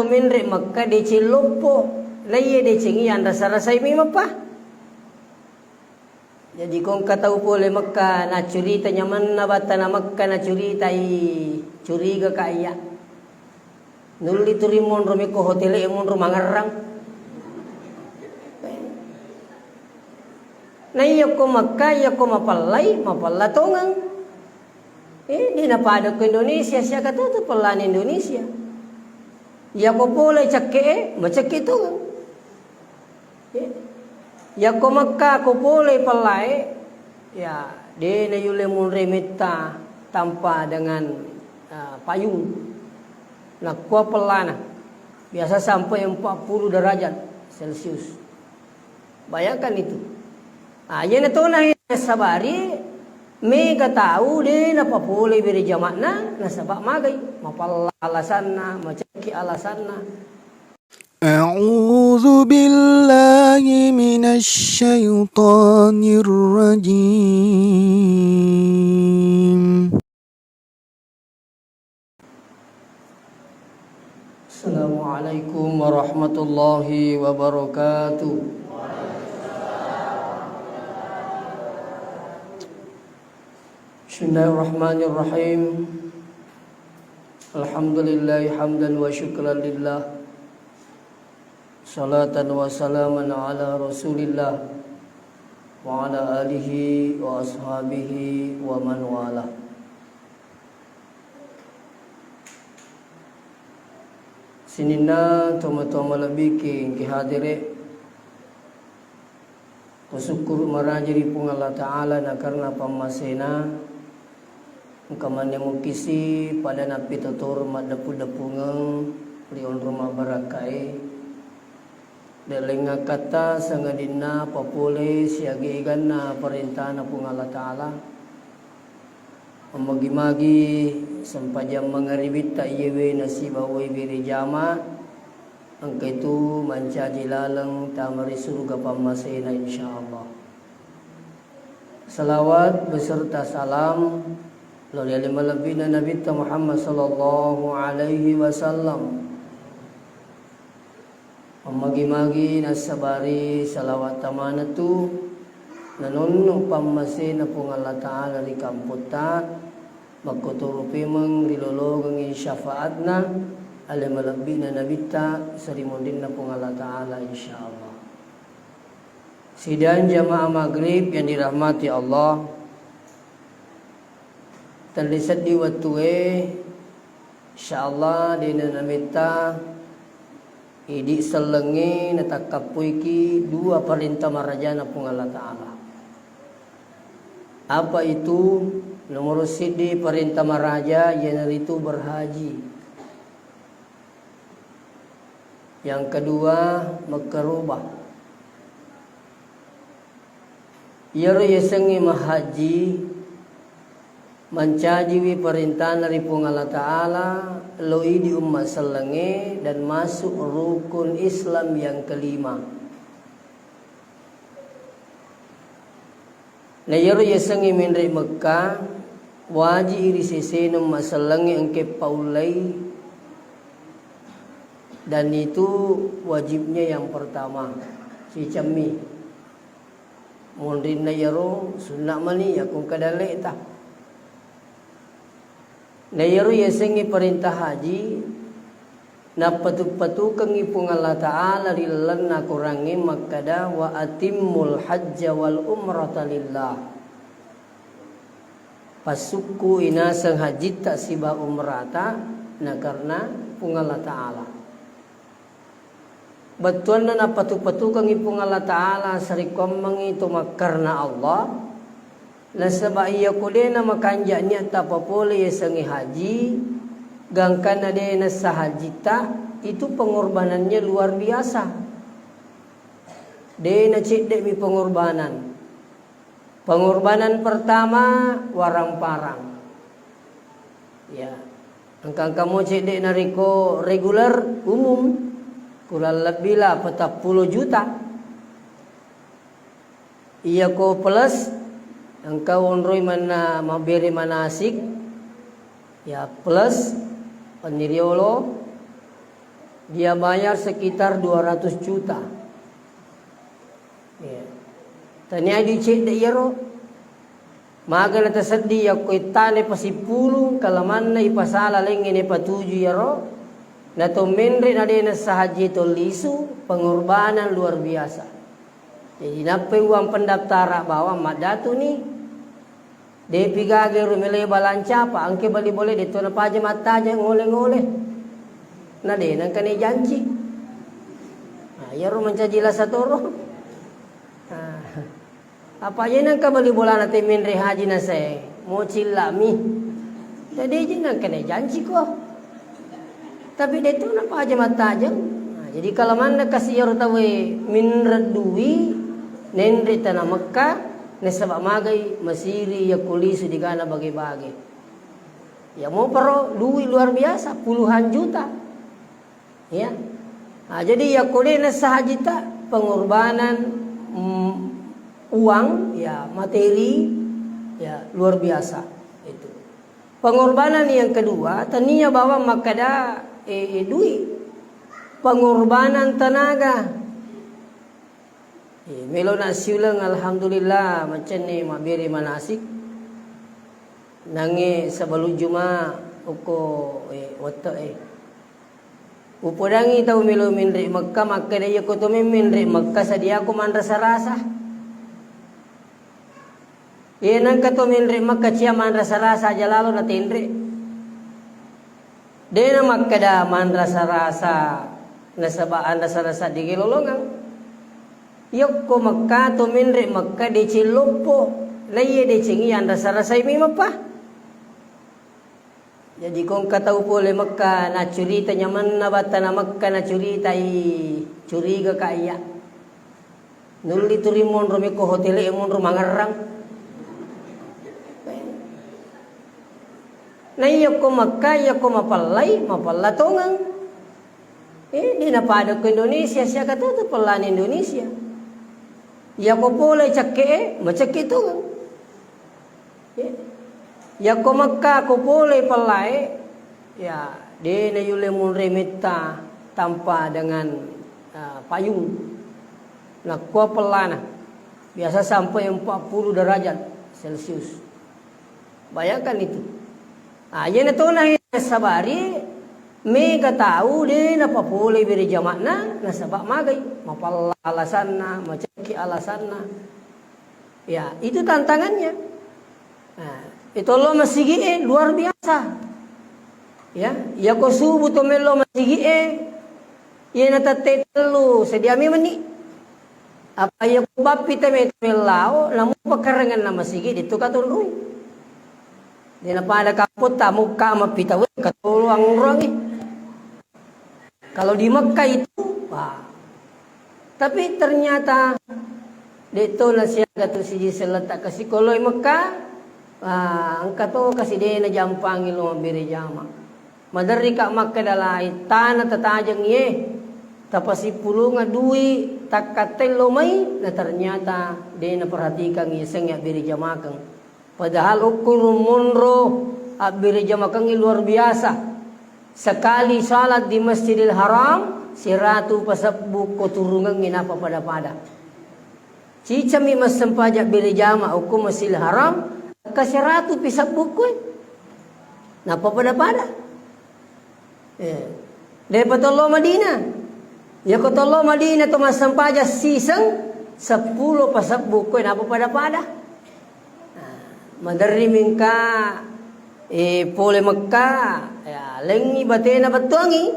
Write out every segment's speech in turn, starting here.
Minre Mekka de cilopo laye de cingi anda sarasai mi mapa. Jadi kong katau pole Mekka na curita nyaman na bata na Mekka na curita i curiga kaya. Nuli turi monro mi ko hotel e monro mangarang. Na iya ko Mekka iya ko mapalla tongang. Di napada ko Indonesia siya katutu pelan Indonesia. Ya ko pole cakke macak itu. Ya ko Mekka ko pole palai. Ya de na yule mun remita tanpa dengan payung. Nah kuah pelana biasa sampai 40 derajat Celcius. Bayangkan itu. Aja na to na sabari me tahu de na papole bere jamakna na sabak magay mapalla alasanna macaki alasanna. A'udzu billahi minasy syaithanir rajim. Assalamualaikum warahmatullahi wabarakatuh. Bismillahirrahmanirrahim. Alhamdulillahi hamdan wa syukran lillah. Salatan wa salaman ala Rasulillah wa ala alihi wa ashabihi wa man wala. Sinina toma-toma labiki ki hadire kusyukur marajiri pung Allah Ta'ala na karena pamasena kamanya mukisi pada napi tutur madapu-dapungang lion rumah barakai delenga kata sangadina papule siagigan na perintah na pung Allah Ta'ala magi-magi sampajam mangaribit ta iyewe nasibawai biri jama angka itu mancaji lalang tamari surga pamasena insyaallah. Salawat beserta salam lalu lebih Nabi Muhammad sallallahu alaihi wasallam. Magi-magi nasabari salawat tamanatu nanunno pamasena pung Allah Ta'ala di kamputa magkuturupi mang rilologang syafaatna alam lebih Nabi ta sarimundin na pung Allah Ta'ala insyaallah. Sidang jamaah maghrib yang dirahmati Allah, terlihat di watue insyaallah dina namita idi selengi natakapuiki dua perintah marajana pung Allah Ta'ala. Apa itu? Nomor sidi perintah maraja yang itu berhaji. Yang kedua makrubah. Ia yesengi mahaji mencaji perintah dari Allah Ta'ala loi di umat selenge dan masuk rukun Islam yang kelima. Na yaro yesengi mindri Mekah waji iri sesenum maselenge engke paulai dan itu wajibnya yang pertama si cami mundin na yaro sunna mani yakung kadale ta. Na yaro yesengi perintah haji na patu-patukan ipung Allah Ta'ala rilan na kurangi makada wa atimmul hajja wal umrata lillah. Pasuku inasang haji tak siba umrata na karena pung Allah Ta'ala. Betul na patu-patukan ipung Allah Ta'ala sarikom mangitu makarna Allah. Na sabaya kude na makanja niya tapapole yesengi haji. Gangkan ada nasahajita itu pengorbanannya luar biasa. Dena cedek mi pengorbanan. Pengorbanan pertama warang parang. Ya, angkang kamu cedek nariko regular umum kurang lebih lah 40 juta. Iya ko plus engkau onroi mana mabere manasik ya plus Paniriolo dia bayar sekitar 200 juta. Ya. Tanya di cek de yero. Maga na tasadi ya kuitane pasipulong kalaman na ipasala lengene patuju yero. Na tuminri na din sa haji to lisu pengorbanan luar biasa. Jadi napay uang pendaftara bahwa madatu ni de pigage rumile balanca pa angke bali boleh dito na paja mata aja ngole-ngole. Na din ang kani janji. Yero mencajila satoro. Apa yan ang kabali bola natin minri haji na say mo cilami. Jadi jinang kene janji ko. Tapi dito na pa aja mata aja. Jadi kalau mana kasih yaro tawe minrat duwi nendri tanah Mekah nesabak magai masiri ya kulisi di kana bagi-bagi. Ya mau pero duwi luar biasa puluhan juta. Ya. Jadi ya kode nasahajita pengorbanan uang, ya materi, ya luar biasa itu. Pengorbanan yang kedua, taninya bahwa makada duit. Pengorbanan tenaga. Melo nasiulang alhamdulillah macam ni mabiri manasik. Nange sebelum Juma uko wata Upodangi tau melo minri Makkah makada ya ko to minri Makkah sadia ko man rasa-rasa. Yenang katomin ri makka man rasa-rasa aja lalu na tindri. Dena makkada man rasa-rasa nasabaan rasa-rasa di gilolongang. Yok ko makka to minri makka di cilopo laye di cingian rasa-rasa imi mapa. Jadi kong katau pole makka na curita nyaman na bata na makka na curita curiga kaya. Nuli turimon romiko hotel emon romangarang. Na iya ko Makkah, ko mapalatongang. Di napada ko Indonesia, siya katuto palan Indonesia. Iya ko pula cakke, macak itu. Ya ko Makkah, ko pula palai. Ya, di na yule mun remita tanpa dengan payung. Nah, ko pelana. Biasa sampai 40 derajat Celcius. Bayangkan itu. Aja na to na sabari me katau de na papole beri jamak na sabak magai mapal alasan na macaki alasan na. Ya itu tantangannya. Nah, itu lo masigi luar biasa. Ya ko subuh to melo masigi ye na tatetelu sediami meni. Apa ya bapi teme melao namu pakarangan na masigi dito katulung. Di na pada kaput tamu kama pitawe katuluang orang Kalau di Mekah itu, wah. Tapi ternyata dito na siya gato si selata kasi koloy Mekah, angka to kasi de na jampang ilo mabiri jama. Madari ka Mekah dalay tanah tatajang ye. Tapos ipulunga dui takatel lomay na ternyata de na perhatikan iseng ya biri jamakang. Padahal ukur munro abiri jamakang luar biasa. Sekali salat di Masjidil Haram, si ratu pasabuk ko turungang inapa pada-pada. Cicami mas sempajak biri jama ukum Masjidil Haram, kasi ratu pisabuk ko. Napa pada-pada. Dapat tolo Madinah. Ya ko tolo Madinah to mas sempajak sisang 10 pasabuk ko napa pada-pada. Madariming ka pole Mekah ya lengi batena batuangi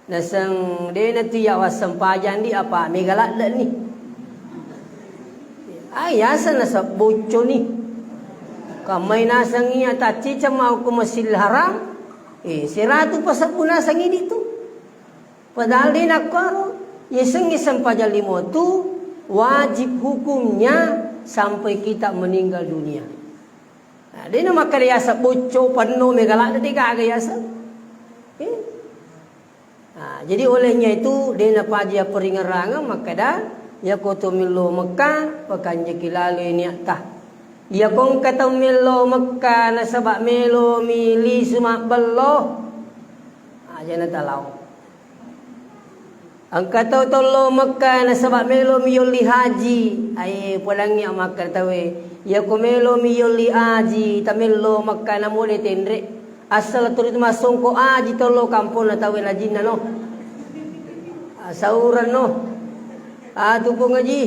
nasang de na tiya wasampajan di apa megala ni ayasa na sa bocho ni kamay nasang iya tachi mau ko Masjidil Haram si ratu pasapuna sang dito padahal din ako isang pajan limo tu wajib hukumnya sampai kita meninggal dunia. Nah, dia nama karyasa boco penuh megala tadi kagayasa. Nah, jadi olehnya itu dia napa dia peringaranga maka dah ya kotomilo Mekah pakanja kilalo ini tah. Ya kong katomilo Mekah na sabak melo mili sumak bello. Aja na talaw. Ang kataw tolo Makkah na sabab melo miyol li haji. Ay pulang ya Makkah tawe. Ya ko melo miyol li haji tamelo Makkah na muli tendre. Asal turit masong ko haji tolo kampung na tawe na jin na no. Sauran no. Tupo ngaji.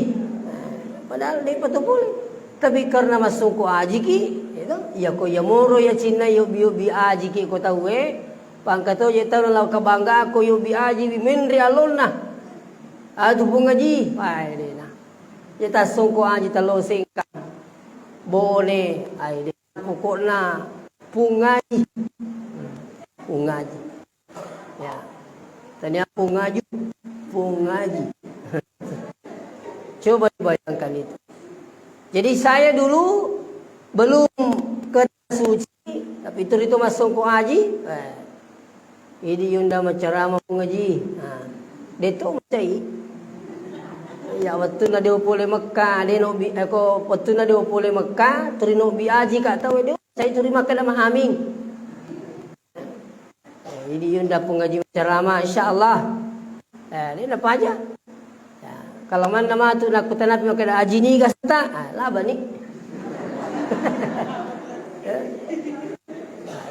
Padahal di pa boleh. Tapi karena masong ko haji ki, itu ya ko ya moro ya Cina yobi haji ki ko tawe. Pangkato je tahu lau kabangga aku yobi aji bimin realon na. Adu bunga ji, ay de na. Je tasong ko aji talo singka. Bone ay de pokok na pungaji. Pungaji. Ya. Tanya pungaji. Coba bayangkan itu. Jadi saya dulu belum ke suci, tapi itu masuk ko aji. Ini yunda macarama mengaji. Deto macai. Ya waktu na dia boleh Mekah, dia no bi ako waktu na dia boleh Mekah, turi no bi aji kat tahu dia. Saya turi makan sama aming. Ini yunda pengaji macarama insyaallah. Ini apa aja? Ya, kalau mana nama tu nak kutanapi makan aji ni gasta, lah bani.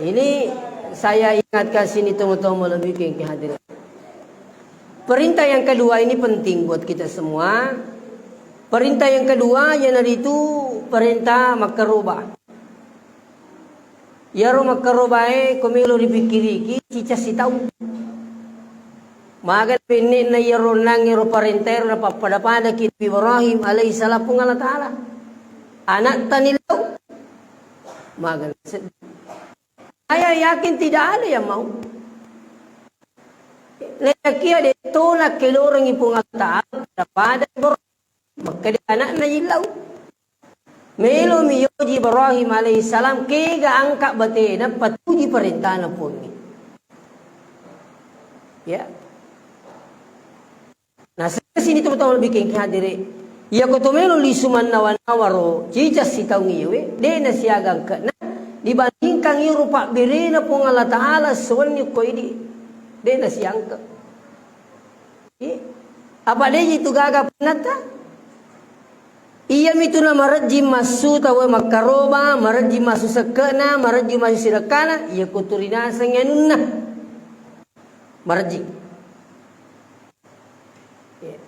Ini saya ingatkan sini teman-teman lebih ke hadirin. Perintah yang kedua ini penting buat kita semua. Perintah yang kedua yang itu perintah makaruba. Yaro makaruba komelo dipikiri ki cica si tahu. Magan pinin na yaro nang yaro perintah na pada kita Ibrahim alaihissalam pun Allah Taala. Anak tanilau. Magan saya yakin tidak ada yang mau. Lelaki ada tolak ke lorong ipung Allah pada maka dia anak na ilau. Melo miyoji Ibrahim alaihissalam kega angkat batena patuji perintah na pun. Ya. Nah, sini teman-teman bikin hadiri. Ya ko tomelo lisuman nawanawaro cicas si tahu ngiwe de na siagang ka na dibandingkan iru pak birina pun Allah Ta'ala suwani ko ini dia nasi angka apa dia itu gaga penata iya mitu na marajim masu tawa makaroba marajim masu sekena marajim masu sirakana iya kuturina sanganunna marajim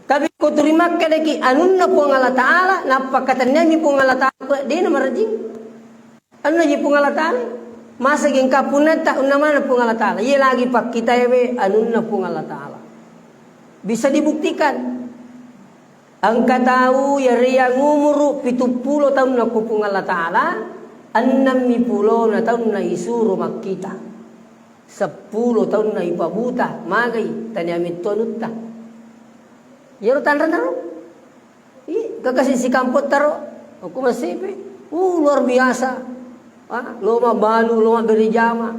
tapi kuturima kadaki anunna pun Allah Ta'ala napakatanya mi pun Allah Ta'ala dia na marajim anu je pungala Ta'ala masa geng kapunat tak unamana pungala Ta'ala ye lagi pak kita ye anunna pungala Ta'ala bisa dibuktikan angka tahu ya ria ngumuru 70 tahun na ku pungala Ta'ala 60 na tahun na isuru makita 10 tahun na ipabuta magai tanya mitonutta yero tanran taro kakasih si kampot taro aku masih luar biasa. Loma balu, loma berijama.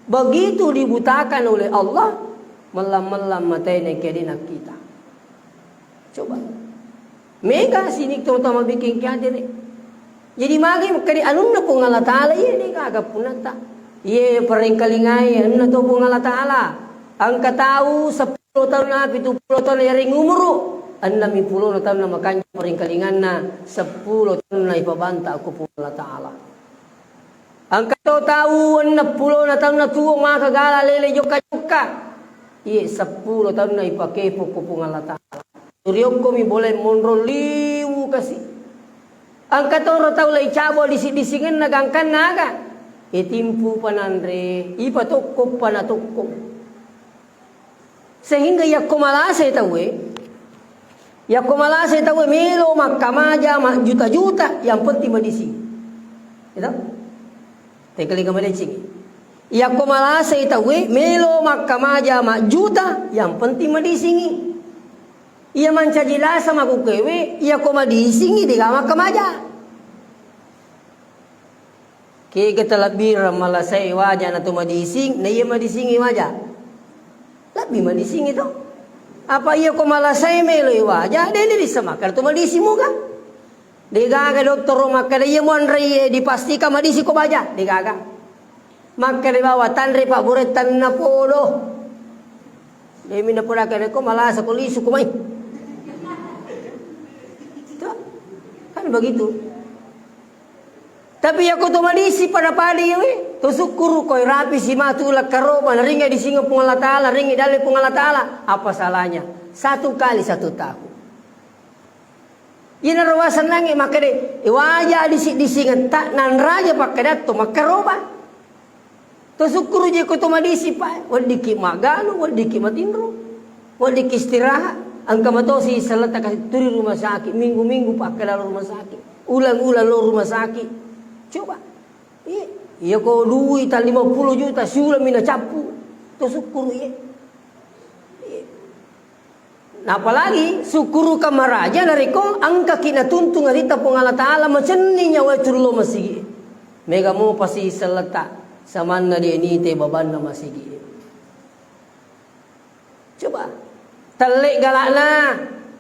Begitu dibutakan oleh Allah, melam-melam matanya kedinak kita. Coba. Mega sini teman-teman bikin kiadir. Jadi magi kadi anunna pun Allah Ta'ala ye ni kagak punata. Ye peringkalingai anunna to pun Allah Ta'ala. Angka tahu 10 tahun na 70 tahun na ring umuru. 60 tahun na makanya peringkalingan na 10 tahun na ipabanta aku pun Allah Ta'ala. Angka tahu 60 na tahun na tuwo mga kagala lele joka-joka. Iya 10 tahun na ipakepo ko pong Allah Ta'ala. Turyok ko mi boleh monro liwu kasi. Angka toro tahu lay cabo disi-disingan nagangkan naga. Itimpu panandre ipatukop panatukop. Sehingga ya kumalasa tahu ya kumalasa tahu melo makamaja mak juta-juta yang penting medisi. Itu tekali kamade cing. Ya ko malasa itawe melo makamaja majuta yang penting madisingi. Ia mancajila sama kukewe ia ko madisingi di makamaja. Ke ketalabir malasai waja na to madising na ia madisingi waja. Labi madising itu. Apa ia ko malasai melo waja dene disamakar to madisimu ka? Digaga dokter maka dia mon rei dipastikan madisi ko baja digaga maka di bawah tanri pak buretan na podo Dia mina purakan ko malas ako liso kumay. Kan begitu. Tapi aku tumalisi pada padi we. Tusukuru koi rapi si matulak karoba ringa di singa pung Allah Ta'ala, ringa dali pung Allah Ta'ala. Apa salahnya? 1 kali 1 tahun. Ina rawasan nangi maka de iwaja di singa tak nan raja pakai dato makaroba. Tusukuru je ko tumalisi pa. Wadiki magalo, wadiki matinro. Wadiki istirahat. Angka matosi salata kasih turi rumah sakit, minggu-minggu pakai dalam rumah sakit. Ulang-ulang lo rumah sakit. Coba. Iya kau duit 50 juta sulam mina capu. Tu syukuru ya. Nah apalagi syukuru kamaraja dari kau angka kina tuntung arita pung Allah Ta'ala maceninya wa turlo masigi. Mega mo pasi salata samanna di enite babanna masigi. Coba. Telek galakna.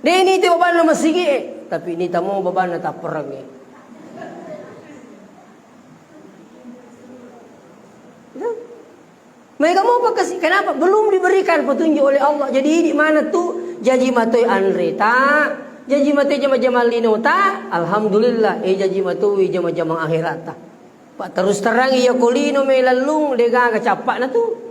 Di enite babanna masigi. Tapi ini tamu babanna tak perang ya. Mereka mau apa kasih? Kenapa? Belum diberikan petunjuk oleh Allah. Jadi di mana tuh jaji matoi Andre tak? Jaji matoi jama-jama lino tak? Alhamdulillah. Jaji matoi jama-jama akhirat tak? Pak terus terang iya kolino me lalung dega kecapak na tuh.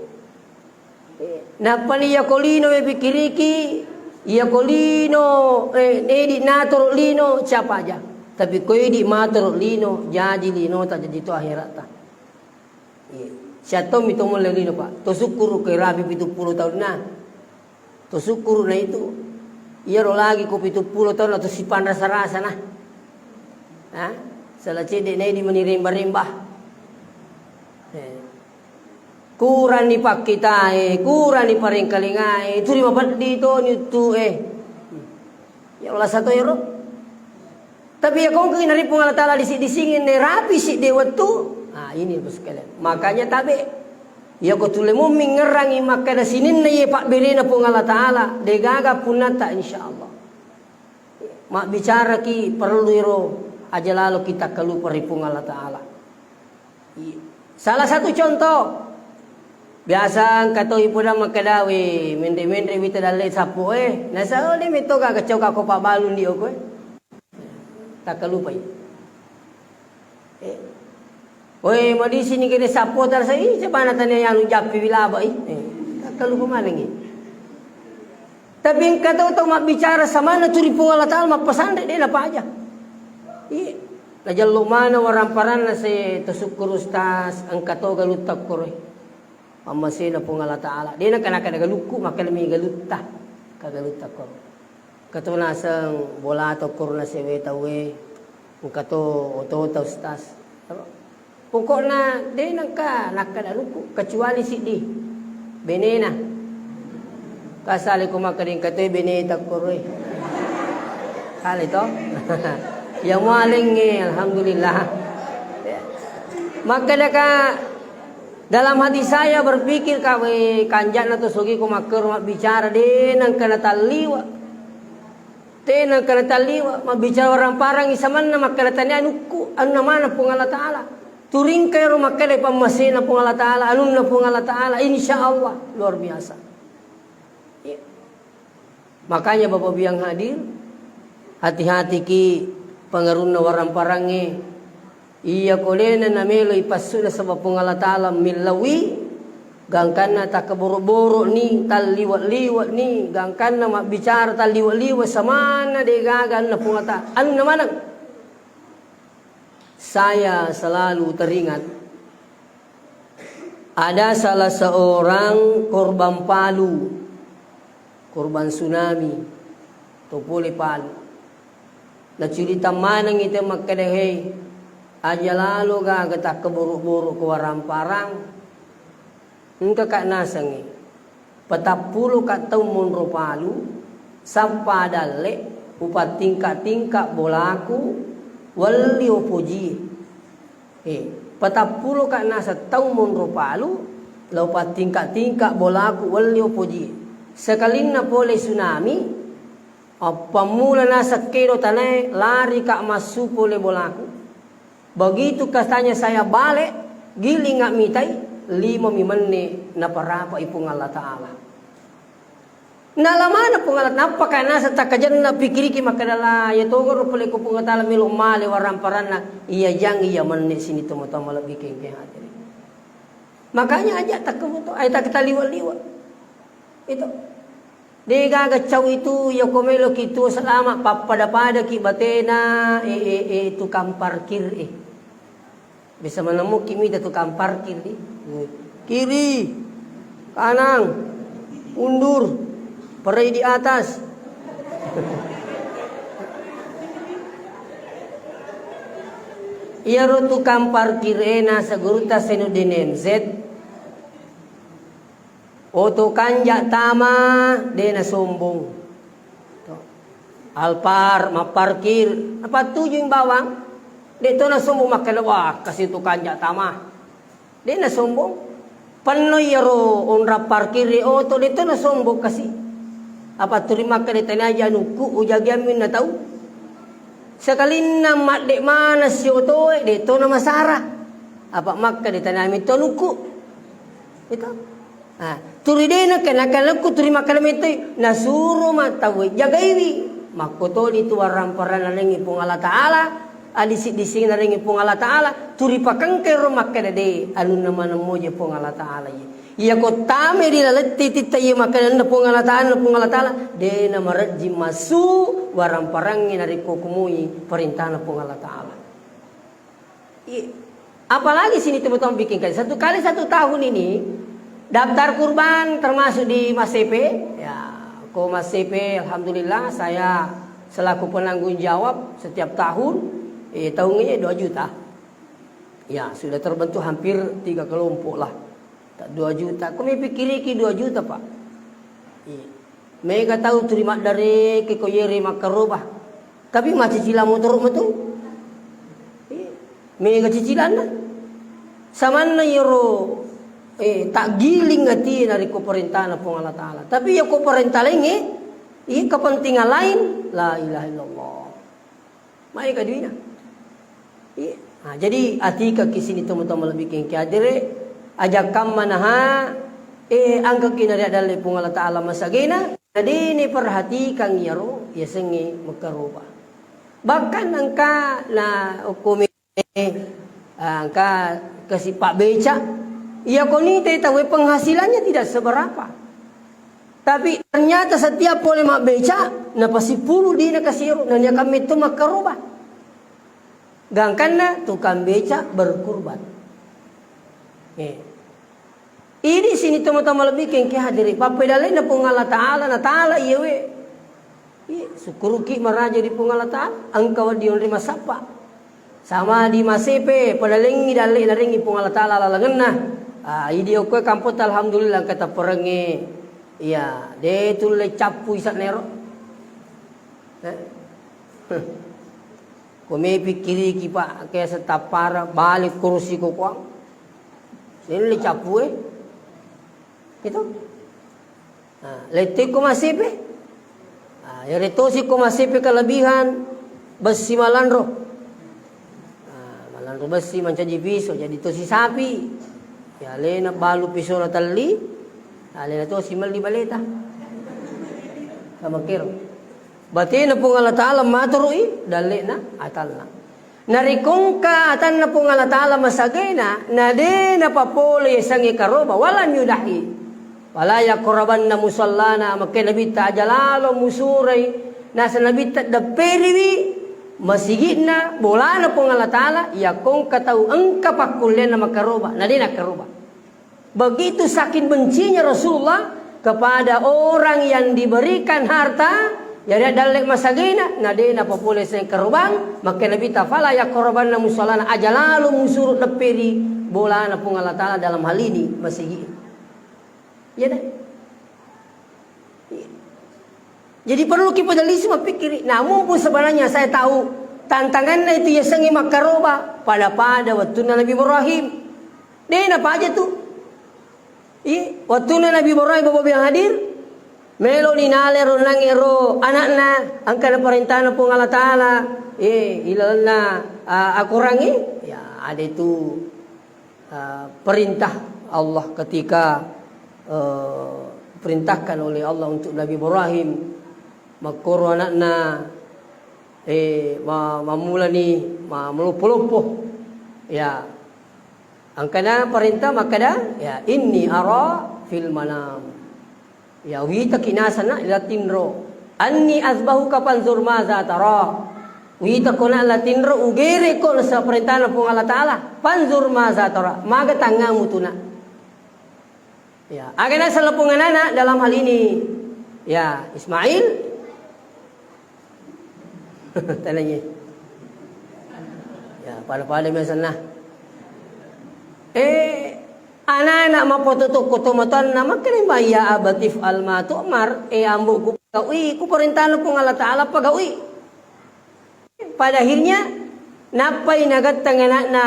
Napa ni iya kolino me pikiriki? Iya kolino di nator lino siapa aja. Tapi koi di mator lino jaji lino tak jadi tu akhirat tak? Siapa itu mulai lino pak? Tosukuru ke rabi 70 tahun na. Tosukuru na itu. Iya ro lagi ko 70 tahun atau sipan rasa-rasa na. Ha? Salah cedek na ini menirimbah-rimbah. Kurang ni pak kita kurang ni paring kalingai. Itu lima bat dito nitu Ya Allah satu euro. Tapi ya kau kena pung Allah Ta'ala disingin rapi si dewa tu. Nah ini bos sekalian. Makanya tabe. Ya kau tule mau mengerangi maka da sinin na ye pak berena pung Allah Ta'ala. Degaga punata insyaallah. Mak bicara ki perlu iro aja lalu kita kelupa ripung Allah Ta'ala. Salah satu contoh. Biasa kato ipo na makadawe. Mende-mende wita dalai sapo Nasa o di mito ka kacau ka ko pa balun di ko Tak kelupa Oi, mau di sini kene sapo tar sai, coba natanya yang japi bilaba Tak kelupa mana ni. Tapi kata tu mak bicara sama na turi pung Allah Ta'ala mak pesan dia apa aja. Lajal lumana waramparan na se tusukur ustaz angkato galut takkur. Pamasina pung Allah Ta'ala. Dia nak kana galuku makalmi galutta. Kagalut takkur. Kato na sang bola takkur na se wetawe. Angkato oto ustaz. Pokoknya dia nakada luku kecuali si di benena kasali ko makaring katoy beneta koroy kali to yang maling alhamdulillah maka ka dalam hati saya berpikir kawe kanjak na to sugi ko makar bicara denang kana taliwa tenang kana taliwa mabicara orang parang isaman na makalatanya anuku anu mana pung Allah Ta'ala turing kayo makale pamasina pung Allah Ta'ala anun na pung Allah Ta'ala insyaallah luar biasa. Makanya Bapak biang hadir hati-hati ki pangarun na warang parange iya kolena na melo ipasuna sa pung Allah Ta'ala milawi gangkan na takaboro-boro ni taliwat-liwat ni gangkan na bicara taliwat-liwat samana de gagan na pung Allah Ta'ala anun na manang saya selalu teringat ada salah seorang korban Palu, korban tsunami, topole Palu. Na cerita manang itu makadehey aja lalu gagata keburu-buru ke warang parang. Engka kak nasangi. Patapulu kat taumon Palu sampai dalle upat tingkat-tingkat bolaku wali opoji patapulu ka nasa taumon Palu laupat tingkat-tingkat bolaku wali opoji sekalin na pole tsunami pamula nasa kero tanay lari ka masu pole bolaku begitu katanya saya balik giling ngak mitai 5 mimene na parapa ipung Allah Ta'ala Nalamana pungalat napa kana sa takajan na pikiri ki makadala ya togor pole ko pungatala milo male waramparan na iya jang iya manne sini to mata mala bikin ke hati. Makanya aja tak kebuto ay tak kita liwa-liwa. Itu. Di gagacaw itu ya komelo kitu selama papada-pada ki batena tukang parkir Bisa menemu kimi da tukang parkir di. Kiri, kanan, mundur, perai di atas. Iya ro tukang parkir na sa guruta seno dinemzet. Oto kanja tama de na sombong. Alpar maparkir apa tujuh yung bawang dito na sombong makalawa kasi to kanja tama. De na sombong. Panoy ro onra parkir oto dito na sombong kasi. Apa terima ka dito na januku ujagyamin na tau. Sakalin na madek mana si oto dito na masara. Apa makka dito namin tonuku. Ito. Turi dena kenakalan ku turi makalam itu nasuro matawi jagaiwi makoto itu waramparan nalengi pung Allah Ta'ala adisi-disi nalengi pung Allah Ta'ala turi pakangke ro makada de alun nama moje pung Allah Ta'ala iya ko tame di lalati titayi makalan pung Allah Ta'ala de na marajim masu waramparangin nari kukumui perintah pung Allah Ta'ala. Apalagi sini teman-teman bikin satu kali 1 tahun ini daftar kurban termasuk di Mas CP ya, ko Mas CP alhamdulillah saya selaku penanggung jawab setiap tahun tahunnya 2 juta. Ya, sudah terbentuk hampir 3 kelompok lah. 2 juta. Kami pikir ki 2 juta, Pak. Mereka tahu terima dari ke koyeri makarubah. Tapi masih cicilan motor betul. Mereka cicilan lah. Samana yoro tak giling hati dari pemerintahan pung Allah Ta'ala. Tapi ya pemerintah lain kepentingan lain. La ilaha illallah. Mai kaduina. Jadi hati ke sini teman-teman lebih kengki adire ajak kam manaha angka kinari adalah pung Allah Ta'ala masagena. Jadi ini perhatikan yaro ya sengi makarubah. Bahkan angka na hukum angka kasih Pak Beca. Ia koni tahu penghasilannya tidak seberapa. Tapi ternyata setiap boleh mak beca, napa 10 dina kasih dan dia kami itu makarubah. Gangkanna tukang beca berkurban. Ini sini teman-teman lebih kengke hadiri. Papedalai na pung Allah Ta'ala na ta'ala iya we. Sukuruki maraja di pung Allah Ta'ala. Angkaw diyon rima sapa. Sama di masepe padalengi dalai na ringi pung Allah Ta'ala lalangan na. Idio ko kampot alhamdulillah kata perengi iya de tulai capu isat nero kome pikiri ki Pak kayak setapara balik kursi ko kuang ini le capu gitu letik ko masipe ya retosi ko masipe kelebihan besi malandro malandro besi mancaji piso jadi tosi sapi. Ya lena balu pisau na tali, lena to simal di baleta. Sama kiro. Bati na pong Allah Ta'ala maturui, dali na atal na. Narikong ka atan na pong Allah Ta'ala masagena, na di napapuli isang ikaroba, walan yudahi. Wala yakuraban na musallana, makinabita ajalalo musuray, nasa nabita da periwi, masigit na, bola na pong Allah Ta'ala, yakong katau ang kapakulian na makaroba, na di nakaroba. Begitu sakit bencinya Rasulullah kepada orang yang diberikan harta, jadi dalek masagina, na di napapuli sa karubang, makinabita fala yakuraban na musallana, ajalalo musurut na peri, bola na pong Allah Ta'ala dalam hal ini, masigit. Ya dah. Jadi perlu kita semua pikir. Namun pun sebenarnya saya tahu tantangannya itu ya sengi makaroba pada waktu Nabi Ibrahim. Dia apa aja tuh? Waktu Nabi Ibrahim bapak yang hadir, melo ninale ro nangero anakna angkana perintah pun Allah Ta'ala. Ilalna akurangi ya ada itu perintah Allah ketika perintahkan oleh Allah untuk Nabi Ibrahim makoro anakna mamulani melupuh-lupuh ya angkana perintah makada ya inni ara fil manam ya wita kinasana latinro anni azbahuka panzur maza tara wita kona latinro ugere ko sa perintah ng Allah Taala panzur maza tara maga tangamu tuna ya agana sa lapungan anak dalam hal ini ya Ismail tanya ya pada misalnya anak-anak mapotutok kutumatan nama kenapa ya abatif alma tu'mar ambo ku pagawi ku perintahan po Allah Ta'ala pagawi pada akhirnya napay nagatang anak na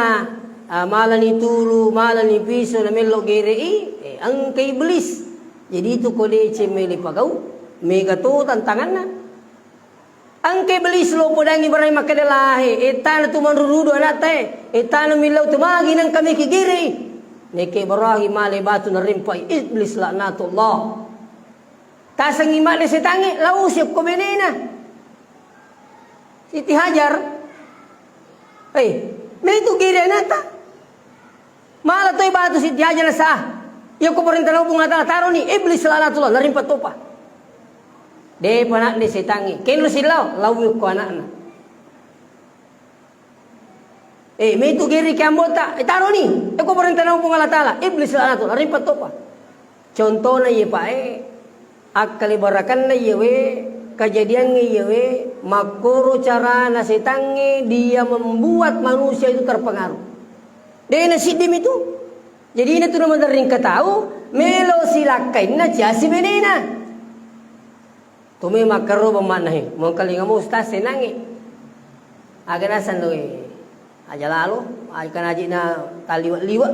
malan ni tulu malan ni piso na melo gere ang kay iblis jadi itu kode cemeli pagaw may gato tantangan na ang kay iblis lo po dangi baray makadalahi etana tumanrurudo anak te etana milaw tumagi ng kami kigiri Neke Ibrahim malay batu na rimpay iblis laknatullah. Tasang imali si tangi lausip ko benena. Siti Hajar. May itu giri nata. Mala to'y batu Siti Hajar na sa. Yung ko pa rin tanaw pong taro ni iblis laknatullah na rimpat pa. De panak ni si tangi. Kenlo silaw lawik ko anak na. May itu giri kiambota, taro ni. Eko pa rin tanong pong Allah Ta'ala. Iblis na ito, narimpat to pa. Contoh na iya pa akkalibarakan na iya kejadian na iya makuro cara na sitangi dia membuat manusia itu terpengaruh. Dia nasidim itu. Jadi ini tuh naman rin katao, melo silakay na siya si benena. Tumi makaro ba manahe, mong kalinga mo ustaz sinangi. Aganasan lo aja lalu, akan aja na taliwat-liwat.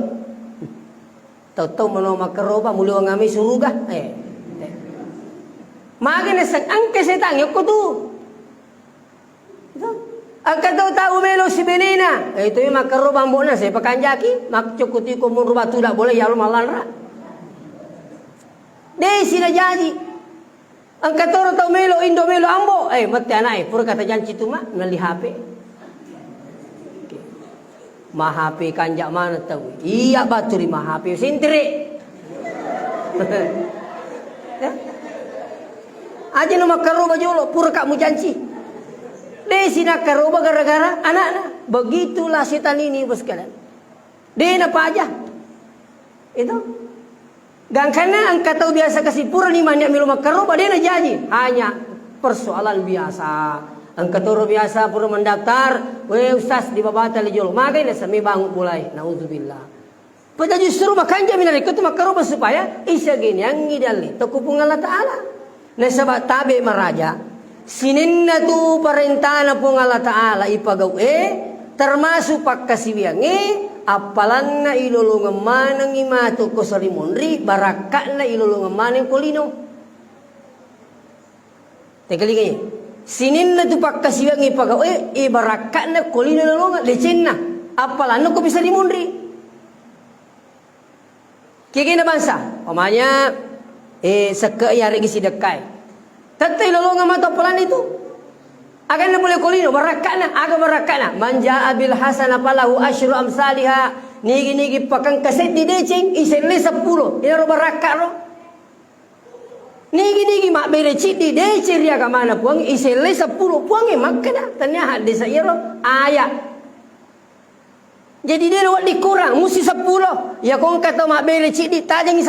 Tahu-tahu mano makaroba muli ngami suruga. Magana sang angke setang yoko tu. Angka tahu melo si benena. Itu yung makaroba mbona sa pakanjaki, makcukuti ko mun ruba tu dak boleh ya lo malanra. Deh sila jadi. Angka tahu melo indo melo ambo. Mati anak pura kata janji tu mak nali HP. Mahapi kanjak mana tahu? Iya baturi mahapi sintri. Ya? Aja nama karoba jolo pura kak mujanci. Desi nak karoba gara-gara anak-anak. Begitulah setan ini bos kalian. Dia apa aja? Itu. Dan karena angka tahu biasa kasih pura ni mana milu makaroba dia nak janji. Hanya persoalan biasa. Angka toro biasa pura mendaftar, ustaz di babata lijol, magai na sami bangun mulai, naudzubillah. Pada justru makan jamin dari ketu makaroba supaya isa gini yang ngidali, takupung Allah Ta'ala. Na sabat tabi maraja, sinin na tu perintah pung Allah Ta'ala ipagaw termasuk pakkasiwiang apalan na ilulungan manang imato ko sa rimonri, baraka na ilulungan manang kolino. Tegaling sinin na tu pakkasiwang ipagaw ibaraka na kolino na longa lecen na apalan na ko bisa limunri kiki na bansa pamanya sa kaayari gisi dakay tatay lolonga mata apalan itu agan na boleh kolino baraka na manja abil hasana palahu asyru amsaliha nigi pakang kaset di deceng isele 10 inaro baraka ro Nigi mak bereci di deci ria ka mana puang isele 10 puang makna tanya hadis iro ayat. Jadi dia lewat dikurang musi 10. Ya kong kata mak bereci di tajang 10.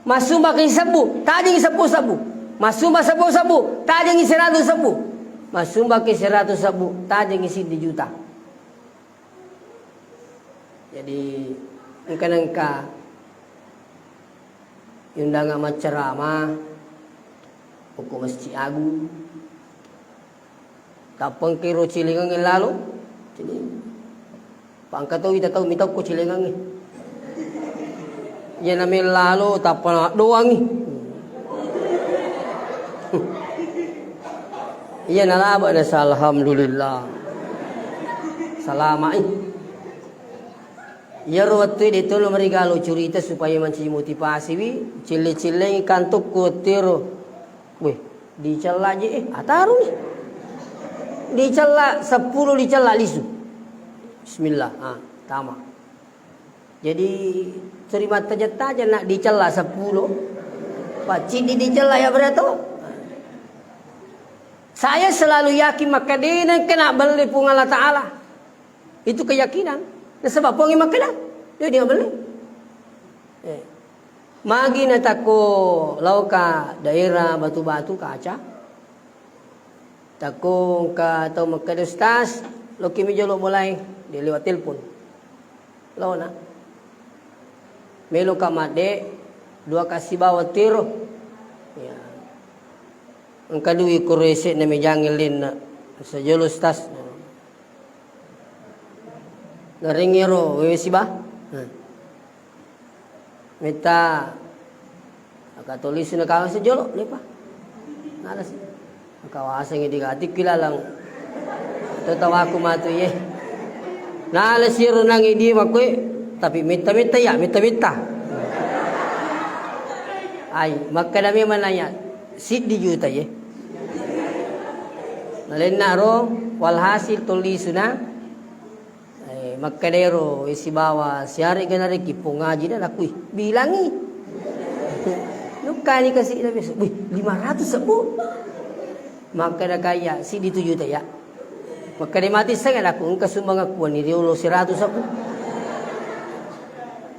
Masumba ke 10, tajang 10. Masumba 10, tajang 100. Masumba ke 100 tajang isi di juta. Jadi engka Yunda nga macerama hukum masjid agung tapang kiro cilingang lalu jadi pangkataw ita tahu mitaw ko cilingang yan namin lalu tapang doang iya nalaba na sa alhamdulillah salama Ya waktu itu lo merigalo cerita supaya mancing motivasi wi cile-cile kantuk kutiro. Weh, dicela aja ataru nih. Dicela 10 dicela lisu. Bismillah, tama. Jadi terima taja nak dicela 10. Pak Cidi dicela ya berato. Saya selalu yakin maka dia kena beli pun Allah Ta'ala. Itu keyakinan. Sebab pongi makna dia beli. Magi na tako lauka daerah batu-batu kaca. Tako ka atau makadustas lo kimi jolo mulai dia lewat telepon. Lo na. Melo kamade 2 kasih bawa tiro. Ya. Engka duwi kurese na mejangilin na sa jolo stas. Naringiro wewe siba. Meta akatulis na kawan sa jolo lepa. Nalas. Kawasan nga digatik kilalang. Tatawa ko mato ye. Nalas yero nang idi makoy tapi mita-mita ya, mita-mita. Ay, magkadami man lang yan. Sit di juta ye. Nalin na ro, walhasil tuliso na. Ay, magkadero, isibawa, siyari ka na rin, kipungaji na, nakuy, bilangi. Nukani kasi, 500 sa po. Magkadakaya, si di 7 juta ya. Magkadimati sa nga, kung kasumanga kuwan, niriulo si 100 sa po.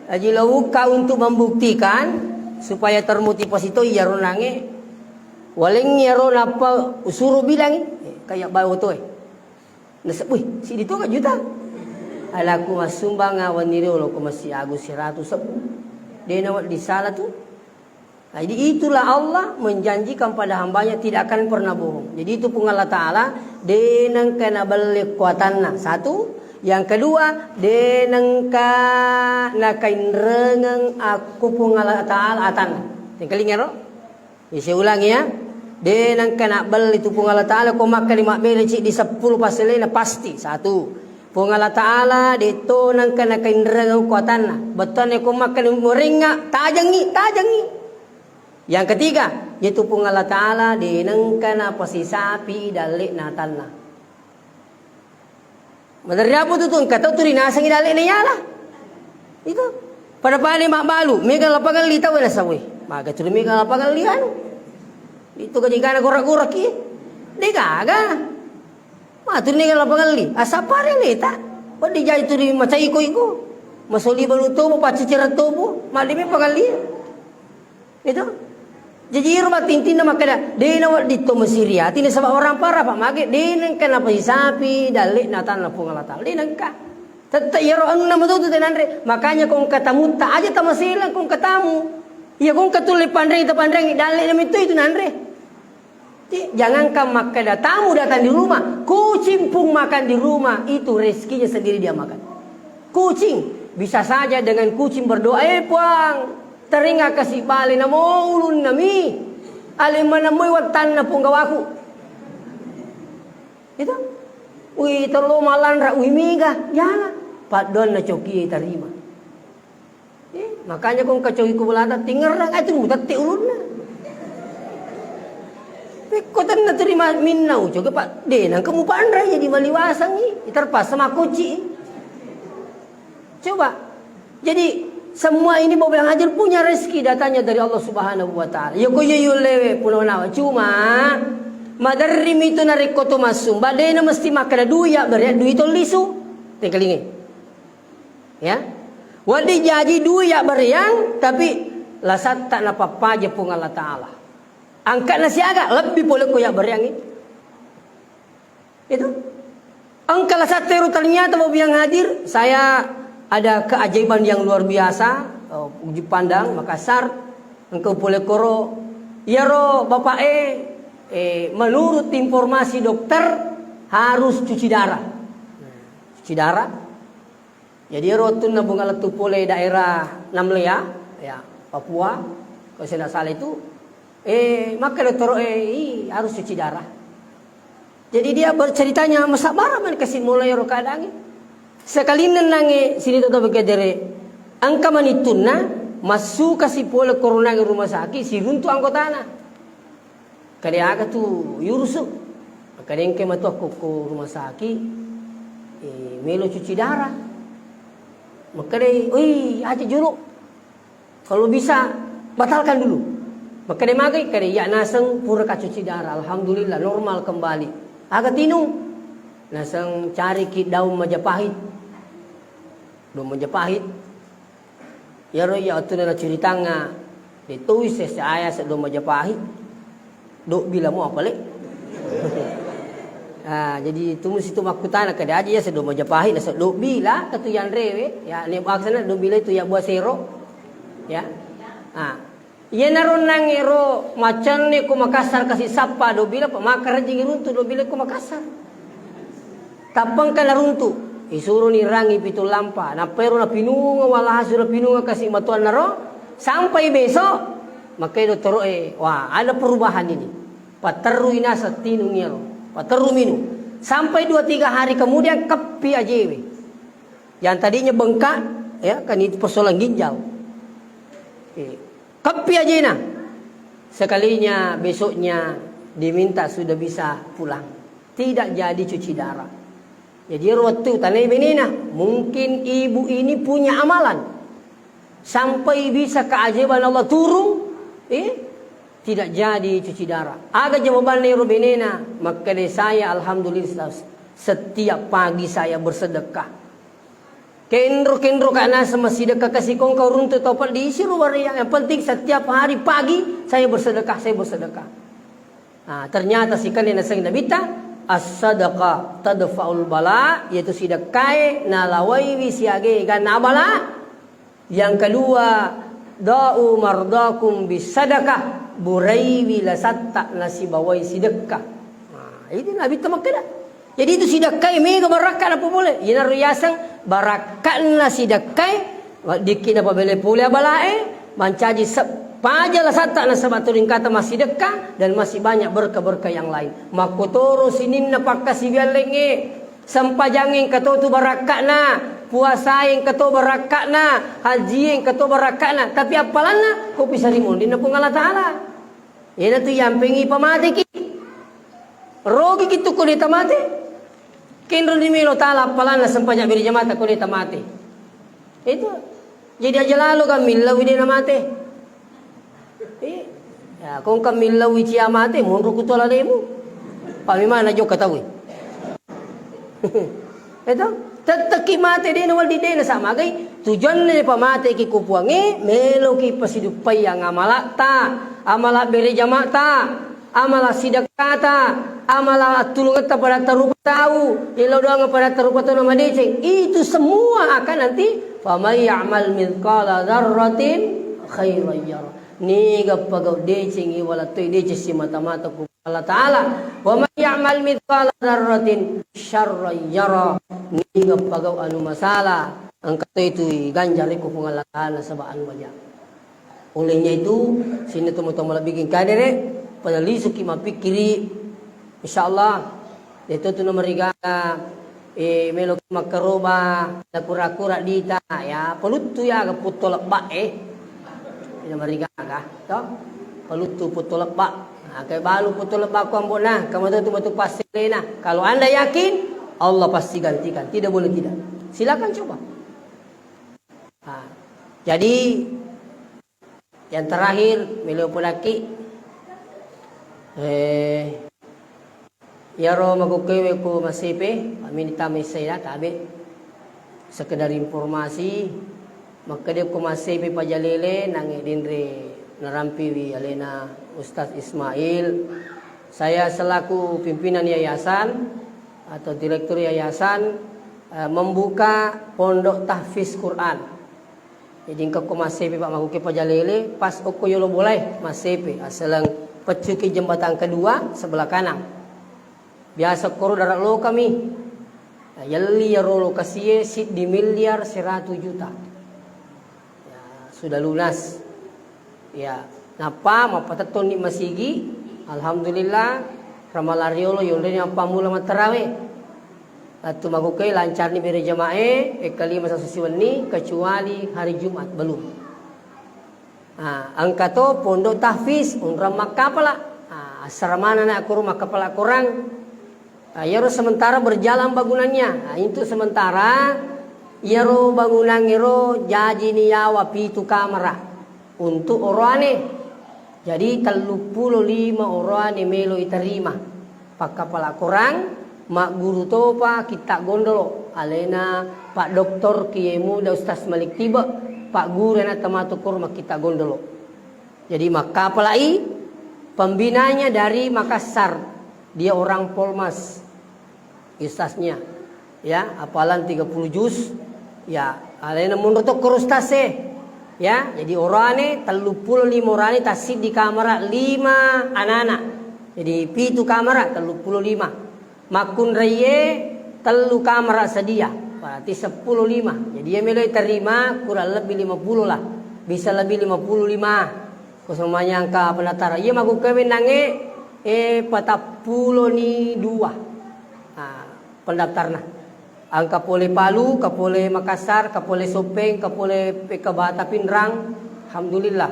Ajilawag ka untuk membuktikan, supaya termotivasi itu yaro nange waling yaro napa usuru bilang kayak bawa tu nasa wih si dito ka juta ala ko masumbang awan ni lo ko masih agus 100 dia nawat di salah tu. Jadi itulah Allah menjanjikan pada hambanya tidak akan pernah bohong. Jadi itu pun Allah Ta'ala denang kena balik kuatanna satu. Yang kedua, denengka nakainrengang aku pun Allah Ta'ala atan. Tinggal ingat ya, saya ulangi ya. Denengka nak bel itu pun Allah Ta'ala. Kau makan 5 beli cik di 10 pasalina pasti. Satu. Pun Allah Ta'ala dito nengka nakainrengang kuatan. Betul ni kau makan meringa. Tajangi. Yang ketiga, yaitu pun Allah Ta'ala denengka na pasi sapi dalik natanna. Madaryapo tu kata tu rinasang idalik na yala. Itu. Pada pali mak balu, mega lapangan li tahu na sawi. Maga tu mega lapangan li anu. Itu kajigana gorak-gorak ki. Degaga. Ma tu mega lapangan li. Asa pare li ta. Padi jai tu macai iko. Masoli balu tu pa ciciran tu bu. Malimi pangali. Itu. Jadi rumah tintin nama kada dena wat dito Mesiria tin sama orang para pak mage dena kana pa sapi dalik natan na pung Allah Ta'ala dena ka tata yaro anu nama tu tenanre makanya kung katamu ta aja ta masilang kung katamu ya kung katuli pandreng ta pandreng dalik nama itu nanre jangan ka makada tamu datang di rumah kucing pun makan di rumah itu rezekinya sendiri dia makan kucing bisa saja dengan kucing berdoa puang teringa kasih bali na mo ulun nami alimana moy watan na pong gawaku itu ui tolo malan ra ui miga yala padon na coki tarima makanya kung kacoki ko bulata tinger lang ay tumutati ulun na kotan na terima minnaw coba pak de nang kamu pandra jadi maliwasang terpas sama kuci coba jadi semua ini mau bilang hajar punya rezeki datanya dari Allah Subhanahu wa Ta'ala. Ya ko yuyulewe puno nawa. Cuma madarim itu narikoto masung. Badai na mesti makana duya beria duit itu lisu. Tinggal ini. Ya. Wadi jaji duya beriang tapi lasat tak napa aja pun Allah Ta'ala. Angkat nasi agak lebih boleh ko ya beriang itu. Angkat lasat teru ternyata mau bilang hadir saya ada keajaiban yang luar biasa. Uji pandang Makassar. Engkau boleh koro. Ya ro bapak menurut informasi dokter harus cuci darah. Cuci darah. Jadi ro tu nabung alat tu pole daerah Namlea, ya Papua. Kalau saya tidak salah itu, maka dokter harus cuci darah. Jadi dia berceritanya masa barang man kasih mulai ro kadang. Sekali nange sini toto bekedere angka manituna masuk kasih pola corona ke rumah sakit si runtu anggotana. Kade aga tu yurusu. Kade engke matu aku ke rumah sakit melo cuci darah. Makade oi aja juru. Kalau bisa batalkan dulu. Makade magai kade ya naseng pura ka cuci darah. Alhamdulillah normal kembali. Aga tinung naseng cari ki daun Majapahit. Daun Majapahit. Ya ro ya tu na cerita nga ditulis saya daun Majapahit. Dok bila mau apa lek? Jadi tu mesti tu makutana kada aja ya sedang Majapahit lah dok bila katu yang rewe ya ni baksana dok bila itu ya buat sero ya. Ia naron nang ero macan ni ku Makassar kasih sapa dok bila pamakar jing runtu dok bila ku Makassar. Tapang kala runtu. Isuro ni rangi pitu lampa na pero na pinunga wala hasura pinunga kasih matuan naro sampai besok makai do toro wah ada perubahan ini pateru ina sa tinung yero pateru minu sampai 2-3 hari kemudian kepi ajewe yang tadinya bengkak ya kan itu persoalan ginjal kepi aja nah sekalinya besoknya diminta sudah bisa pulang tidak jadi cuci darah. Jadi waktu tanai benina mungkin ibu ini punya amalan sampai bisa keajaiban Allah turun tidak jadi cuci darah. Aga jawaban nero benina maka saya alhamdulillah setiap pagi saya bersedekah. Kendro karena sama sedekah kasih kau runtuh topal diisi rumah yang penting setiap hari pagi saya bersedekah. Ternyata si kalian nasang nabita as-sadaqah tadfa'ul bala yaitu sedekah nalawai wisiage gan abala. Yang kedua da'u mardakum bisadaqah buraiwi lasatta nasibawai sedekah. Ini nabi tamakala. Jadi itu sedekah mega barakah apa boleh. Ina riyasang barakahna sedekah dikit apa boleh pula balae mancaji pajalah satta na sabaturing kata masih dekat dan masih banyak berkah-berkah yang lain. Makotoro sinin na pakasibian lenge. Sampajangin kato tu barakakna. Puasain kato barakakna. Hajiin kato barakakna. Tapi apalana kau bisa dimundin na pung Allah Ta'ala. Yan tu yang pengi pamati ki. Rogi kitu kulita mati. Kinro ni Milo Ta'ala apalana sampajang beri jamata kulita mati. Itu. Jadi aja lalu kami lawi na mati. Ya, kung kami lawi siya mati, munro ko tola lemo. Pamimana jo katawi. Ito, tataki mati din wal di din sama gay. Tujuan ni pamati ki kupuangi, melo ki pasidupay ang amalata, amala beri jamata, amala sidakata, amala tulungan ta pada tarupa tahu, ilaw doang pada tarupa to na madicing. Itu semua akan nanti famay ya'mal mithqala dzarratin khairan yarah. Niga pagaw decing iwala toy decis si mata-mata ko Allah Ta'ala. Wa may ya'mal mithqala dzarratin syarran yara. Niga pagaw anu masala ang katoy toy ganjari ko kung Allah Ta'ala sa baan wajah. Olehnya itu sini teman-teman bikin kadere panaliso ki mapikiri insyaallah itu tu namariga melo makaroba na kura-kura dita ya pelut tu ya putolak ba ina mariga ka to palutu putolak ba kay balu putolak ba ko ambona kamu tu matu pasti na kalau anda yakin Allah pasti gantikan tidak boleh tidak silakan coba jadi yang terakhir beliau laki yaro magukewe ko masipe aminita may saya tabi sekedar informasi makadip ko masipe pajalele nang dinre narampi alena Ustaz Ismail. Saya selaku pimpinan yayasan atau direktur yayasan membuka pondok tahfiz Quran. Jadi ko masipe Pak maguke pajalele pas oko yolo boleh masipe asalang pecuki jembatan kedua sebelah kanan. Biasa koro darat lo kami. Yalli ya rolo kasiye sit di miliar 100 juta. Ya, sudah lunas. Ya, napa mapataton ni masigi. Alhamdulillah ramalariolo yolde yang pamula matarawe. Atau magukai lancar ni beri jamaah kelima sasusiwan ni kecuali hari Jumat belum. Angka to pondok tahfiz unram makapala. Asramana nak aku rumah kepala korang. Yaro sementara berjalan bangunannya. Itu sementara yaro bangunan yaro jaji niyawa pitu kamera untuk orane. Jadi 35 orane melo iterima. Pak kepala korang. Mak guru topa kita gondolo alena Pak Doktor Kiai Muda Ustaz Malik Tiba Pak guru anak tematukur mak kita gondolo. Jadi maka pelai pembinanya dari Makassar, dia orang Polmas Ustaznya ya, apalan 30 juz ya, alena mundur to kurustase ya. Jadi orane 35 orane tasib di kamera 5 anak-anak. Jadi pitu kamera 35. Makun reye telu kamera sedia berarti 15. Jadi dia mulai terima kurang lebih 50 lah, bisa lebih 55 kusumanya angka pendaftar. Ia maku kawin nange 42 pendaftarna angka pole Palu, kapole Makassar, kapole Sopeng, kapole Pekabata Pinrang, alhamdulillah.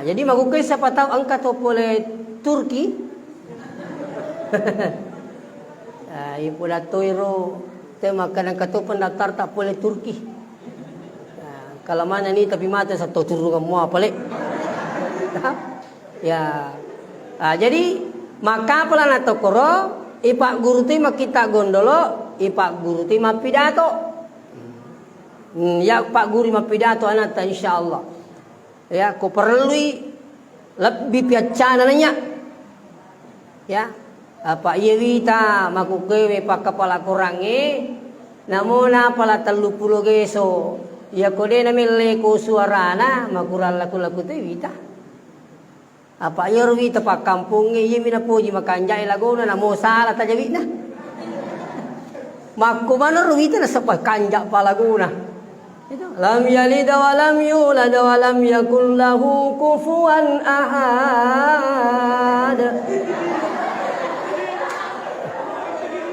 Jadi maku kawin siapa tahu angka to pole Turki. Ibu datoiro tema kadang kata pendaftar tak boleh Turki. Kalau mana ni tapi mata satu turun kamu apa lek? Ya. Jadi maka pelana tokoro ipak guru ti kita gondolo ipak guru ti pidato. Ya pak guru pidato anak insyaallah. Ya ko perlu lebih piacana nanya. Ya. Apa iya wita maku kewe pak kepala korange namona pala 30 geso ya kode namile ko suarana makural laku te wita apa iya wita pak kampungnya iya mina puji makanjai lagona namo salah ta jawina maku mana wita na sapa kanjak palaguna itu lam yalid wa lam yulad wa lam yakul lahu kufuwan ahad.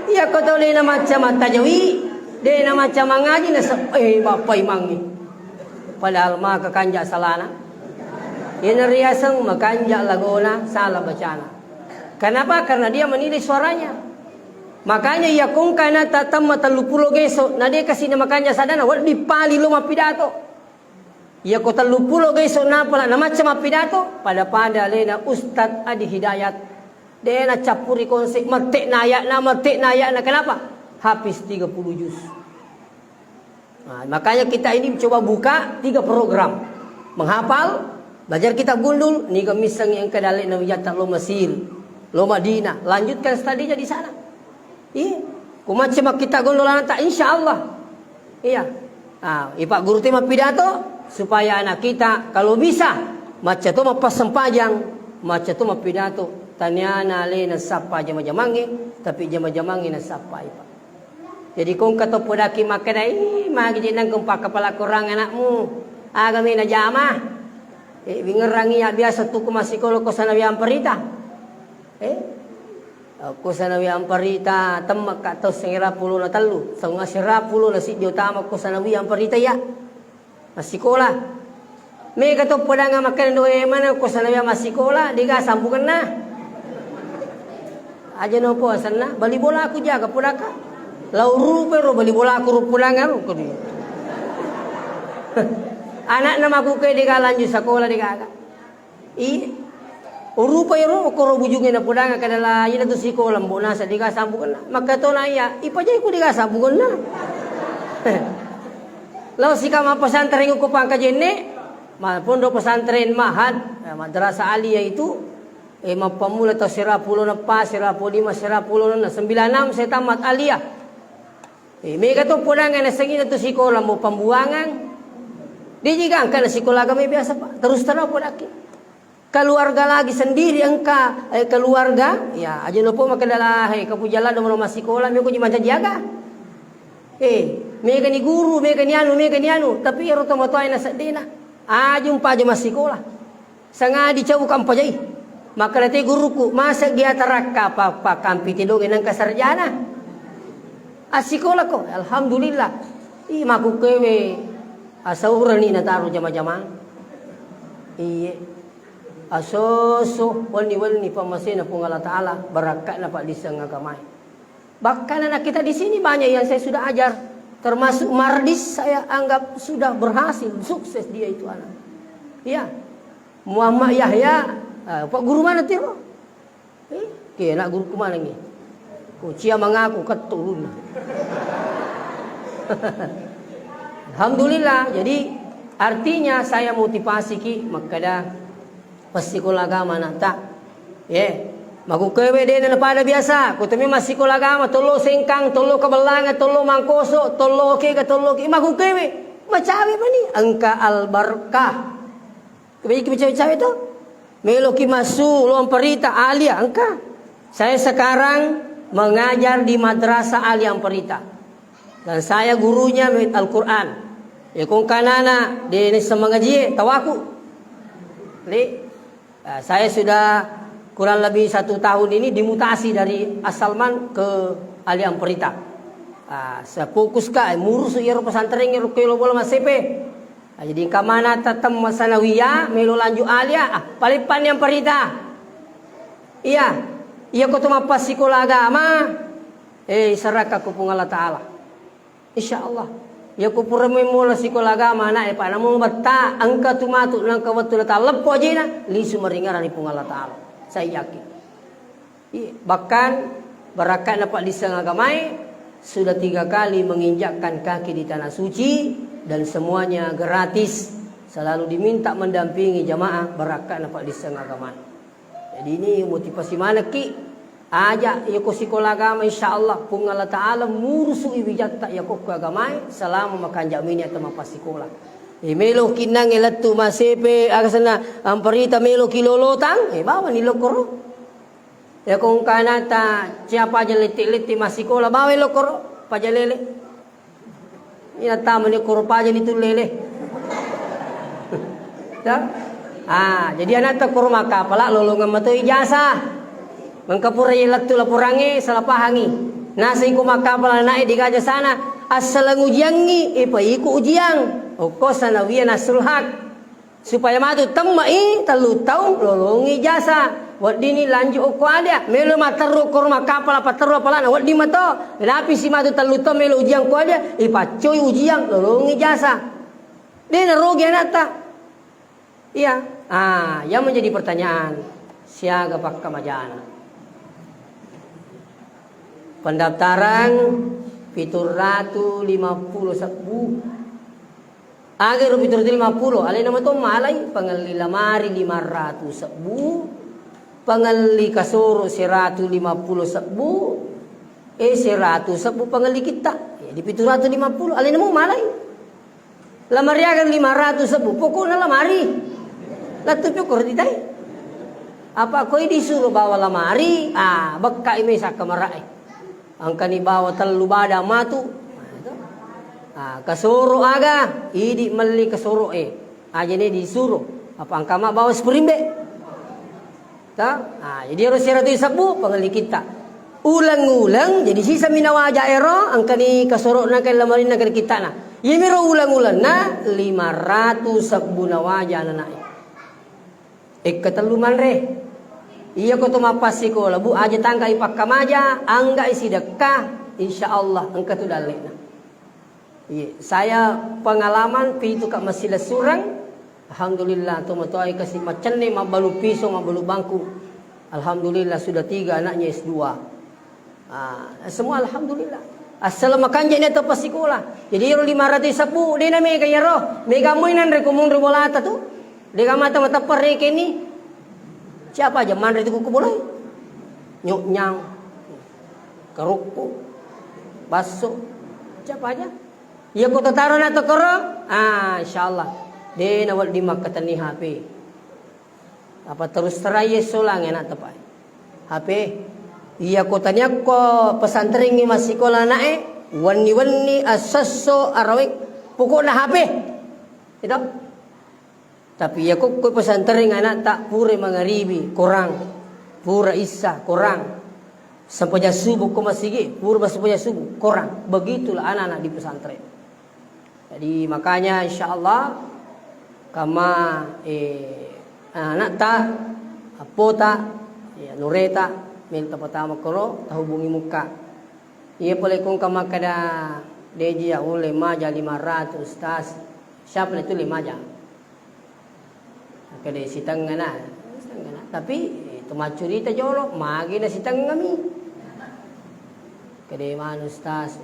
Ya kau tahu dia macam tajawi, dia macam mengaji na bapak imangi. Padahal mah kekanjak salana. Ini riasang makanjak lagona salah bacana. Kenapa? Karena dia menilai suaranya. Makanya ya kung kana tatam matalupulo geso, na dia kasih nama kanja sadana, wal dipali lo mapidato. Ya kau talupulo geso na pala na macam mapidato, pada lena Ustad Adi Hidayat. Dia nak capuri konsep metik nayak na kenapa? Habis 30 juz. Makanya kita ini coba buka 3 program. Menghafal, belajar kitab gundul, ni kemisang yang kedalik nawiyatan lo Mesir, lo Madinah, lanjutkan studinya di sana. Iya. Kumacam kita gundul tak insyaallah. Iya. Ipak guru tema pidato supaya anak kita kalau bisa macam tu mapas sempajang, macam tu mapidato. Tanyana le na sapa jama-jamangi tapi jama-jamangi na sapa ipa. Jadi kung kato podaki makanai magi jenang kung kepala korang anakmu agami na jama bingerangi ya biasa tu kumasikolo ko sana wiang perita ko sana wiang perita temak kato sengira puluh na telu sangat sira puluh na si utama ko sana wiang perita ya masikola me kato podanga makan doe mana ko sana wiang masikola diga sambukan na aja nopo asana bali bola aku jaga pudaka lau rupe ro bali bola aku rupulangan ko di anak nama aku ke diga lanjut sekolah diga rupa ro ko ro bujungin na pudanga kadala ina tu sekolah mbona sa diga sambukan maka to na iya ipaja ko diga sambukan na lau sika ma pesantren ko pangkajenne ma pondok pesantren mahad madrasah aliyah itu mapamula to sira pulo na pa, sira po 5, sira pulo na 96 saya tamat aliyah. May kato po na nga nasangin na to sikola mo pambuangan. Di juga angka na sikola kami biasa pa. Terus tanaw po laki. Keluarga lagi sendiri angka keluarga. Ya, aja no po makadalahe kapujalan do mo masikola may ko di jaga. May kani guru, may kani anu, tapi ero to matoy na sa dina. Ajung pa aja masikola. Sanga di cawukan pa jay. Maka nanti guruku masa dia teraka apa kampiti dong enang kasarjana. Asikola ko, alhamdulillah. Maku kewe asauran ni nataru jama-jama. Iye. Asoso walni pamasina pung Allah Ta'ala barakat na pak disang agamai. Bahkan anak kita di sini banyak yang saya sudah ajar. Termasuk Mardis saya anggap sudah berhasil, sukses dia itu anak. Iya. Muhammad Yahya, Pak guru mana tiro? Nak guru kemana ni? Cia mengaku keturun. Alhamdulillah. Jadi artinya saya motivasi ki makada pasikol agama na tak. Maku kewe de na pada biasa. Kutumi masikol agama tolo sengkang, tolo kabelangan, tolo mangkoso, tolo ke maku kewe. Macawe pa ni angka albarkah. Kewe macawe itu? Meloki masu luang perita alia angka. Saya sekarang mengajar di madrasah Alia Amparita. Dan saya gurunya Al-Quran. Kung kanana di semangaji tawaku. Saya sudah kurang lebih 1 tahun ini dimutasi dari Asalman ke Alia Amparita. Saya fokus ka murus iro pesantren iro kilo bola masepe. Jadi kamana tatam masanawiya melo lanjut Alia palipan yang Amparita. Iya. Iya ko tumapas sikola agama. Saraka ko pung Allah Ta'ala. Insyaallah. Iya ko purame mula sikola agama na pa namo batta angka tumatu nang kawatul ta'ala lepo aja na lisu maringaran ni pung Allah Ta'ala. Saya yakin. Bahkan barakat na pak lisang agamai sudah 3 kali menginjakkan kaki di tanah suci dan semuanya gratis. Selalu diminta mendampingi jamaah barakat na pak lisang agamai. Jadi ini motivasi mana ki ajak ya ko sikola agama insyaallah pung Allah Ta'ala murusu iwijatta ya ko agamai selama makan jamini atau mapasikola. Melo kinang elatu masepe agasana Amparita melo kilolotang bawa ni lokoro. Ya kung kanata siapa aja leti-leti masikola bawa lokoro pajalele. Ina tama ni koro paja ni tulele. Ya? Jadi anak tak kurma kapala lolongan matu ijazah. Mengkapura yelat tu laporangi salapahangi. Nasi ku makapala naik di gajah sana asal ujiangi ipa iku ujiang. Oko sanawiya nasrul hak. Supaya matu temai telu tahu lolongi ijazah. Wadini lanjut oko ada. Melo mataru kurma kapala pataru pala na wadi mato. Napi si matu telu tahu melo ujiang ko ada ipa coy ujiang lolongi ijazah. Dia rogi anak tak. Iya. Yang menjadi pertanyaan siaga pak kamajana. Pendaftaran 750 sebu. Agar 750 alai nama tu malai pengali lamari 500 sebu. Pengali kasoro 150 sebu. 100 sebu pengali kita. Di 750 alai nama malai. Lamari agar 500 sebu. Pokoknya lamari. Latu pyukur di tay. Apa kau disuruh bawa lamari? Bekak ini sa kamarai. Angka ni bawa telu bada matu. Kasoro aga. Idi meli kasoro aja ni disuruh. Apa angka mak bawa seperimbe? Jadi harus 110 pengali kita. Ulang-ulang jadi sisa minawaja ero angka ni kasoro na kay lamari na kay kita na. Yemiro ulang-ulang na 500 sabuna waja na naik. Kataluman re. Iya ko tumapas ko labu aja tangga ipak kamaja angga isi dekah insyaallah angka tu dalena. Iya, saya pengalaman pi itu kak masih surang. Alhamdulillah tu matoi kasih macam ni mabalu pisau mabalu bangku. Alhamdulillah sudah 3 anaknya S2. Semua alhamdulillah. Asal makan jane to pas sekolah. Jadi 500 sapu dia na mega yaro. Mega muinan re kumun re bolata tu. Dia mata perre ni. Siapa aja man itu kuku boleh. Nyuk nyang. Keruku. Baso. Siapa aja. Ya ko tataro na to koro. Insyaallah. Dia nawal di makatan ni HP. Apa terus teraya solang enak tepai. HP. Iya ko tanya ko pesantren ni masih sekolah nae. Wani asaso arawik. Pokok na HP. Itu. Tapi ya kok pesantren anak tak pura mengaribi kurang. Pura isah kurang. Sampai subuh ko masigi, purba sampai subuh korang. Begitulah anak-anak di pesantren. Jadi makanya insyaallah kama anak tak apa tak ya nureta mil pertama koro hubungi muka. Ia boleh kong kama kada deji ya oleh maja 500 tas. Siapa itu 5 jam. Kada sitang ngana. Tapi itu macurita jolo magi na sitang ngami. Kada manus tas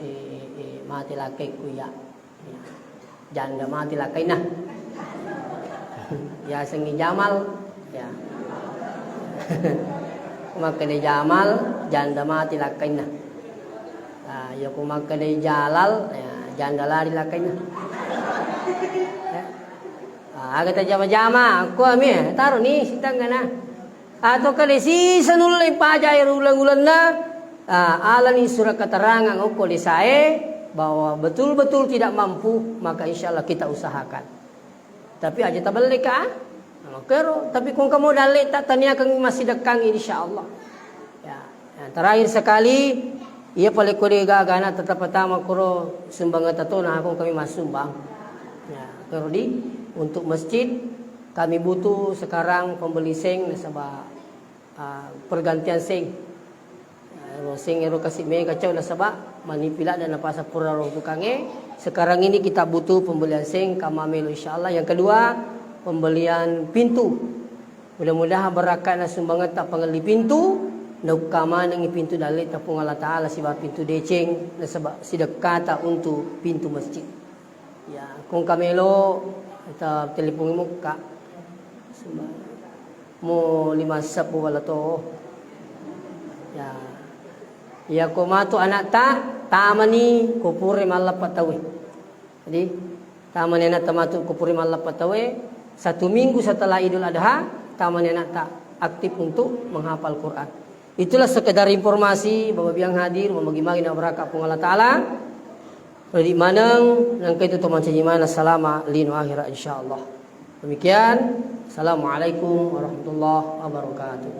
mati lakai kuya. Janda mati lakai nah. Ya sengi Jamal ya. Kumakade Jamal janda mati lakai nah. Ya kumakade Jalal ya janda lari lakai nah. Agak jama-jama aku ami taruh nih sitang kana. Atau kade si sanulay pajay ulang-ulang na alani surat keterangan uko di saya bahwa betul-betul tidak mampu, maka insya Allah kita usahakan. Tapi aja tabalik kero. Tapi kung kamu dalik tak tanya kang masih dekang insya Allah. Ya, terakhir sekali, ia paling kode gagana tetap pertama kuro sumbang tato nah akong kami masumbang. Ya, kero di untuk masjid kami butuh sekarang pembeli seng nasaba pergantian seng. Sing ero kasih me kacau nasaba manipila dan napasa pura ro tukange. Sekarang ini kita butuh pembelian seng kamamelo insyaallah. Yang kedua, pembelian pintu. Mudah-mudahan berakat na sumbangan tak pangeli pintu. Naukama nang pintu dalit tapung Allah Taala siba pintu deceng nasaba sidekata untuk pintu masjid. Ya, kung kamelo kita telepon mo ka. Mo 5 sapu wala to. Ya. Ya kumato anak tama ni kupuri malap patawe. Jadi tama ni anak tamatu kupuri malap patawe. 1 minggu setelah Idul Adha tama ni anak tak aktif untuk menghafal Quran. Itulah sekedar informasi Bapak yang hadir membagi-bagi na berkah pung Allah Taala. Di manang nang kaitu to mancajiman salama linu akhirat insyaallah. Demikian. Assalamualaikum warahmatullahi wabarakatuh.